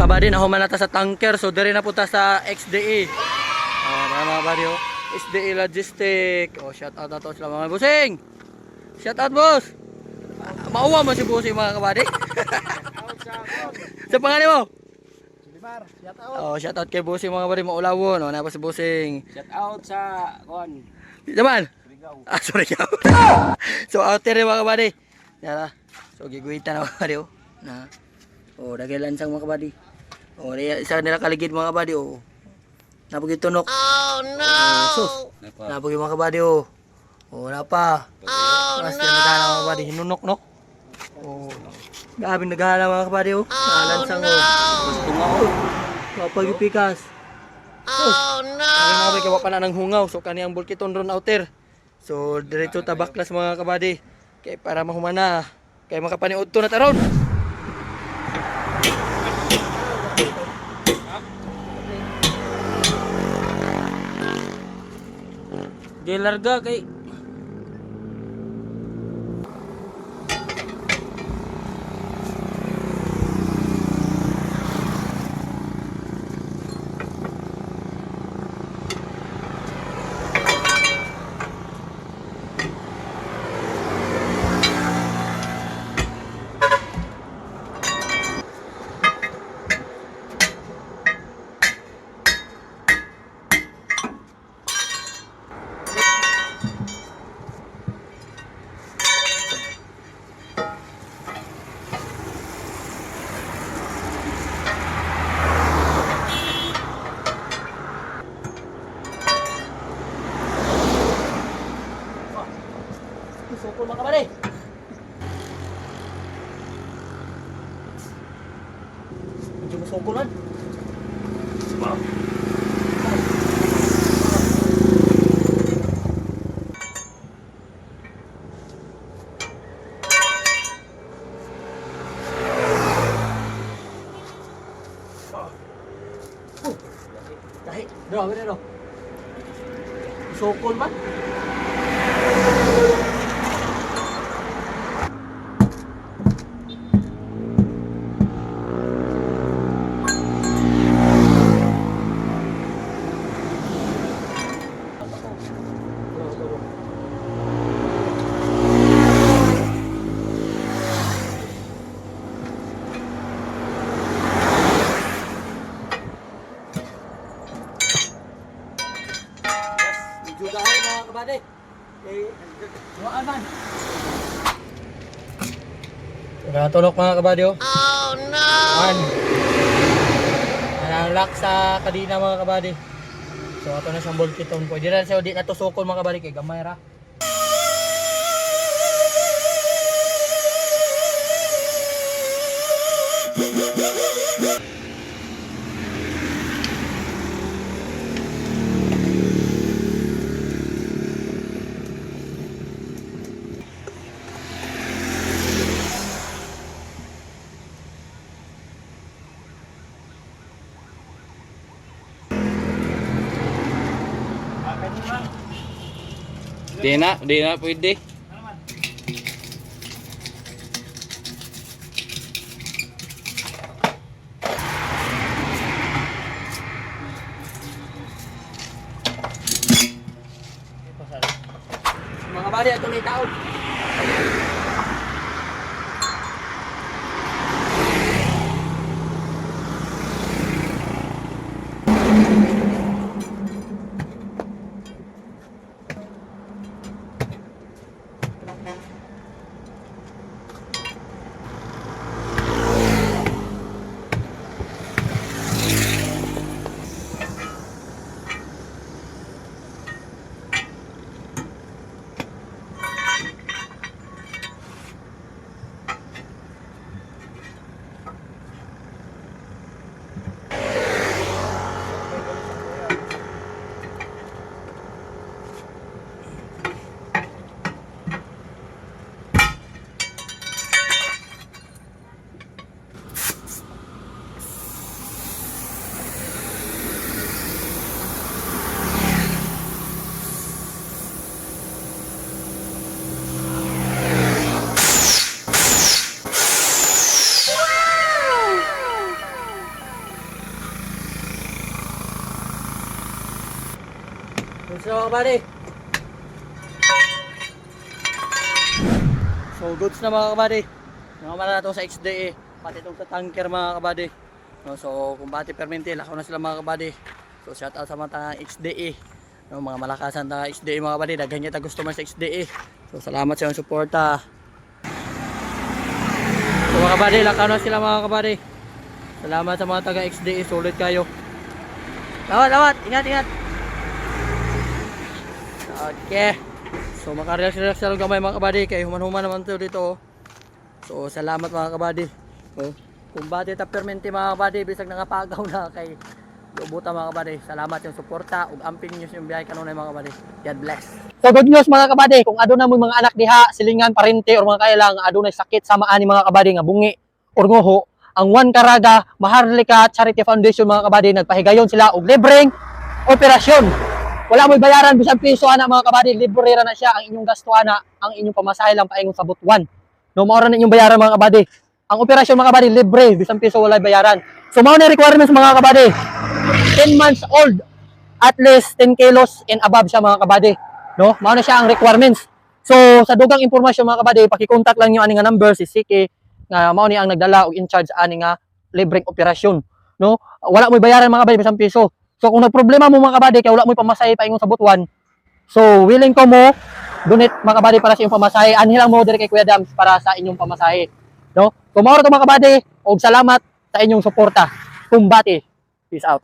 kabady, nahuman na ta sa tanker. So diri na punta sa XDE. Mga kabady, oh. XDE Logistic. Oh, shout out na to sila mga bossing. Shout out boss. Mauwa mo si bossing mga kabady. Sa pangalan mo? Limar, shout out. Oh, shout out kay bossing mga kabady, maulawon. Oh, na pa si bossing. Shout out sa kon. Jaman. Sorry ka. So out there mga kabady. Yara. So giguhitan na mga kabady, oh. Na. Oh, dagilan sang mga kabady. Oh, isa nila kaligid mga kabady, oh. Napagi tunok. Oh no. Sus. Napagi mga kabady, oh. Oh, napa. Oh no. Naghala mga kabady, hinunok no. Oh. Grabe naghala mga kabady, oh. Nalansang, oh. Tungaw. Kapag pikas. Oh no. Ang mga kabady kawa pa na ng hungaw. So kaniyang bulkiton ron outer. So diretso tabaklas mga kabady. Kay para mahumana. Kay makapaniud to na taron. Di larga kay sukol mga kabady. Medyo masukol man. Wow. Dahil, dito. Sukol man. Jugahan mga kabady. Jugaan man. Tulok mga kabady, oh. Oh no! Anang lock sa kadina mga kabady. So ato na siyang bolkiton. Pwede rin siya di na to sukol mga kabady kay gamay ra. Di na pwede. Mga kabady, ito na itaon. Goods na mga kabady. So goods na mga kabady. Nakama na ito sa XDA, pati itong sa tanker mga kabady. No, so kung bati permente, lakaw na sila mga kabady. So shout out sa mga XDA. No, mga malakasan na XDA mga kabady, daghan niya ta gusto man sa XDA. So salamat sa inyong suporta. So mga kabady, lakaw na sila mga kabady. Salamat sa mga taga XDA, sulit kayo. Lawat, ingat. Okay. So makarelax-relax lang gamay mga kabady, kay human-human naman to dito. So salamat mga kabady. Oh, kung bati ta permente mga kabady, bisag nakapagaw na kay Lubuta mga kabady. Salamat yung suporta ug amping niyo yung biyahe kanunay mga kabady. God bless. So good news mga kabady, kung aduna mo mga anak diha, silingan, parente or mga kailang adunay sakit sa maani mga kabady nga bungi or nguho, ang One Caraga Maharlika Charity Foundation mga kabady nagpahigayon sila og libreng operasyon. Wala mo'y bayaran bisan piso ana mga kabady, libre ra na siya. Ang inyong gasto ana, ang inyong pamasahe lang paingon sa butuan. No, mao ra na inyong bayaran mga kabady. Ang operasyon mga kabady libre, bisan piso wala bayaran. So mao na requirements mga kabady. 10 months old, at least 10 kilos and above siya mga kabady. No, mao na siya ang requirements. So sa dugang impormasyon mga kabady, paki-contact lang niyo ani nga number si Siki nga mao ni ang nagdala og in charge ani nga libreng operasyon. No, wala mo'y bayaran mga kabady bisan piso. So kung nagproblema mo mga kabady kay wala mo'y pamasahe paingon sa butuan, so willing ko mo donate mga kabady para sa inyong pamasahe. Anhi lang mo dire kay Kuya Dams para sa inyong pamasahe. No? Kumaro to mga kabady og salamat sa inyong suporta. Kumbati. Peace out.